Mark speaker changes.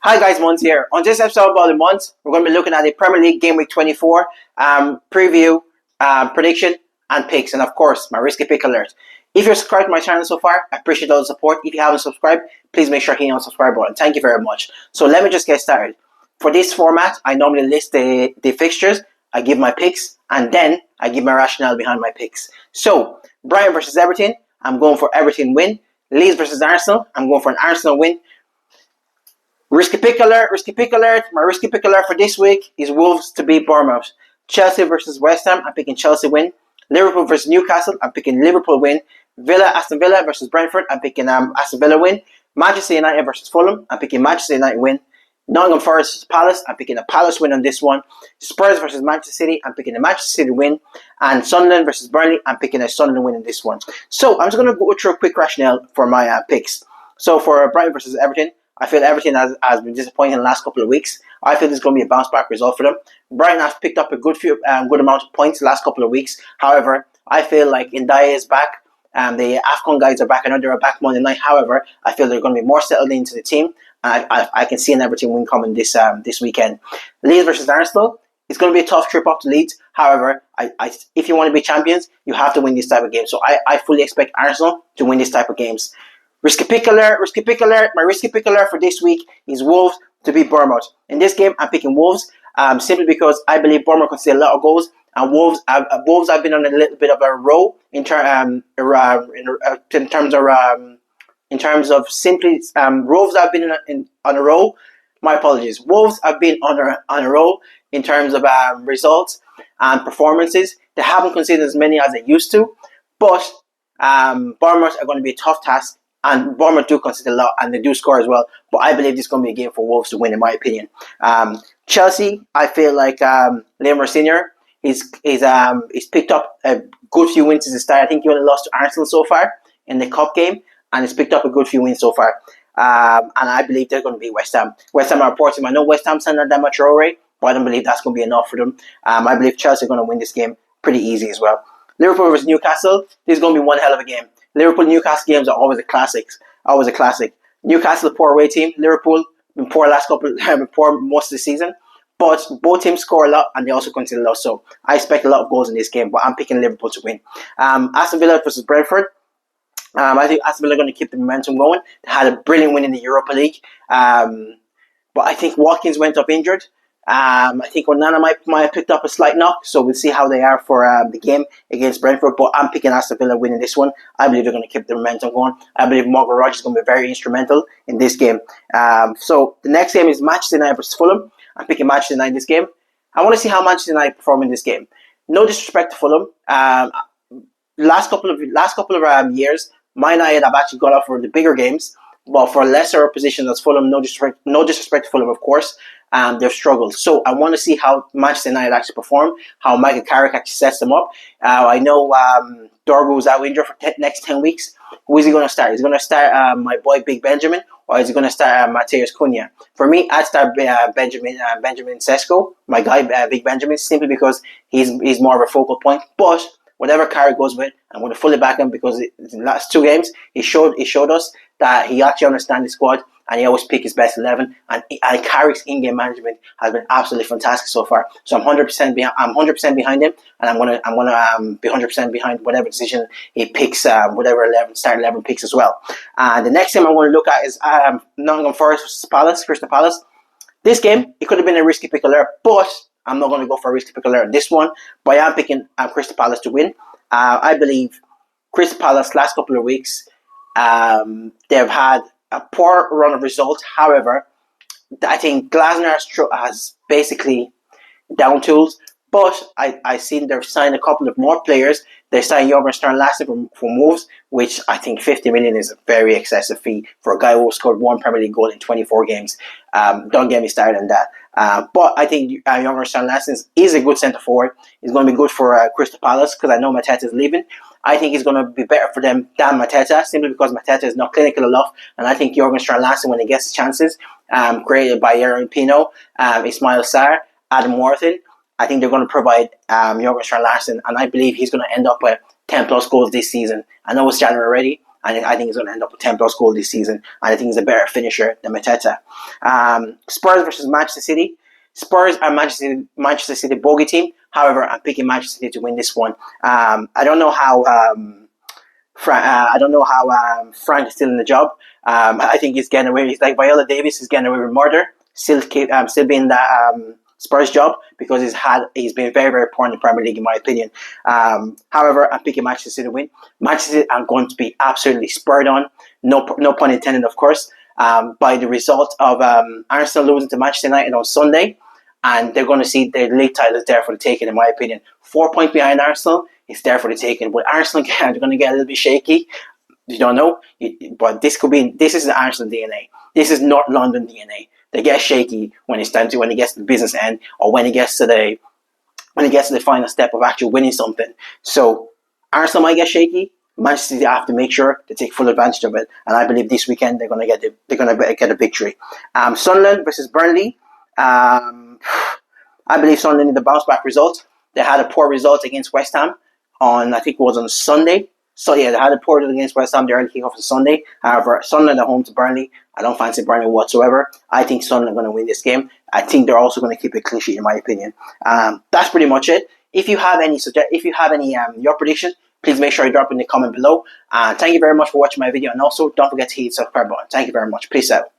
Speaker 1: Hi guys, Mons here. On this episode about the month, we're going to be looking at the Premier League Game Week 24 preview, prediction, and picks, and of course, my risky pick alert. If you're subscribed to my channel so far, I appreciate all the support. If you haven't subscribed, please make sure to hit on the subscribe button. Thank you very much. So let me just get started. For this format, I normally list the fixtures, I give my picks, and then I give my rationale behind my picks. So, Brighton versus Everton, I'm going for Everton win. Leeds versus Arsenal, I'm going for an Arsenal win. Risky pick alert, risky pick alert. My risky pick alert for this week is Wolves to beat Bournemouth. Chelsea versus West Ham, I'm picking Chelsea win. Liverpool versus Newcastle, I'm picking Liverpool win. Aston Villa versus Brentford, I'm picking Aston Villa win. Manchester United versus Fulham, I'm picking Manchester United win. Nottingham Forest versus Palace, I'm picking a Palace win on this one. Spurs versus Manchester City, I'm picking a Manchester City win. And Sunderland versus Burnley, I'm picking a Sunderland win in this one. So I'm just going to go through a quick rationale for my picks. So for Brighton versus Everton, I feel Everton has been disappointing in the last couple of weeks. I feel this is going to be a bounce back result for them. Brighton has picked up a good amount of points the last couple of weeks. However, I feel like Ndiaye is back. The AFCON guys are back. I know they're back Monday night. However, I feel they're going to be more settled into the team. And I can see an Everton win coming this weekend. Leeds versus Arsenal. It's going to be a tough trip up to Leeds. However, if you want to be champions, you have to win this type of game. So I fully expect Arsenal to win this type of games. Risky pick alert, risky pick alert. My risky pick alert for this week is Wolves to beat Bournemouth. In this game, I'm picking Wolves simply because I believe Bournemouth can see a lot of goals. And Wolves have been on a little bit of a roll in terms of simply Wolves have been on a roll. My apologies. Wolves have been on a roll in terms of results and performances. They haven't conceded as many as they used to, but Bournemouth are going to be a tough task. And Bournemouth do concede a lot, and they do score as well. But I believe this is going to be a game for Wolves to win, in my opinion. Chelsea, I feel like Liam Senior, he's picked up a good few wins since the start. I think he only lost to Arsenal so far in the cup game, and he's picked up a good few wins so far. And I believe they're going to beat West Ham. West Ham are reporting. I know West Ham signed Adama Traore, but I don't believe that's going to be enough for them. I believe Chelsea are going to win this game pretty easy as well. Liverpool versus Newcastle. This is going to be one hell of a game. Liverpool-Newcastle games are always a classic. Newcastle, a poor away team. Liverpool, been poor most of the season. But both teams score a lot and they also concede a lot. So I expect a lot of goals in this game, but I'm picking Liverpool to win. Aston Villa versus Brentford. I think Aston Villa are going to keep the momentum going. They had a brilliant win in the Europa League. But I think Watkins went up injured. I think Onana might have picked up a slight knock, so we'll see how they are for the game against Brentford. But I'm picking Aston Villa winning this one. I believe they're going to keep the momentum going. I believe Morgan Rogers is going to be very instrumental in this game. So the next game is Manchester United versus Fulham. I'm picking Manchester United in this game. I want to see how Manchester United perform in this game. No disrespect to Fulham. Last couple of years, Man United have actually got off for the bigger games, but for lesser opposition as Fulham, no disrespect to Fulham, of course. They've struggled. So I want to see how Manchester United actually perform, how Michael Carrick actually sets them up. I know Dorgu is out injured for next 10 weeks. Who is he going to start? Is he going to start my boy Big Benjamin, or is he going to start Mateus Cunha? For me, I'd start Benjamin Sesko, my guy Big Benjamin, simply because he's more of a focal point. But whatever Carrick goes with, I'm going to fully back him because in the last two games, he showed us that he actually understands the squad and he always pick his best 11. And Carrick's in-game management has been absolutely fantastic so far. So I'm 100% behind him, and I'm gonna be 100% behind whatever decision he picks, whatever start 11 picks as well. The next game I'm going to look at is Nottingham Forest versus Crystal Palace. This game, it could have been a risky pick alert, but I'm not going to go for a risky pick alert on this one. But I am picking Crystal Palace to win. I believe Crystal Palace last couple of weeks, they've had a poor run of results. However, I think Glasner has basically down tools. But I've seen they've signed a couple of more players. They signed Jorgen Stern Larsen from Wolves, which I think 50 million is a very excessive fee for a guy who scored one Premier League goal in 24 games. Don't get me started on that. But I think Jorgen Stern Larsen is a good centre forward. He's going to be good for Crystal Palace because I know Mateta is leaving. I think he's going to be better for them than Mateta, simply because Mateta is not clinical enough. And I think Jorgen Stern Larsen, when he gets the chances, created by Aaron Pino, Ismail Sarr, Adam Wharton, I think they're going to provide Jorgen Strand Larsen, and I believe he's going to end up with 10 plus goals this season. I know it's January already, and I think he's going to end up with 10 plus goals this season. And I think he's a better finisher than Mateta. Spurs versus Manchester City. Spurs are Manchester City bogey team. However, I'm picking Manchester City to win this one. I don't know how Frank is still in the job. I think he's getting away. He's like Viola Davis is getting away with murder. Still being that Spurs job because he's been very, very poor in the Premier League in my opinion. However, I'm picking Manchester City to win. Manchester City are going to be absolutely spurred on. No pun intended, of course. By the result of Arsenal losing to Manchester United on Sunday, and they're going to see the league title is there for the taking, in my opinion. 4 points behind Arsenal, it's there for the taking. But Arsenal are going to get a little bit shaky. You don't know, but this is the Arsenal DNA. This is North London DNA. They get shaky when it gets to the business end, or when it gets to the final step of actually winning something. So Arsenal might get shaky. Manchester City have to make sure to take full advantage of it, and I believe this weekend they're going to get a victory. Sunderland versus Burnley. I believe Sunderland need a bounce back result. They had a poor result against West Ham on Sunday. So yeah, they had a poor result against West Ham. The early kickoff on Sunday. However, Sunderland at home to Burnley. I don't fancy Burnley whatsoever. I think Sunderland are going to win this game. I think they're also going to keep it clean sheet, in my opinion. That's pretty much it. If you have any your prediction, please make sure you drop in the comment below. Thank you very much for watching my video, and also don't forget to hit the subscribe button. Thank you very much. Peace out.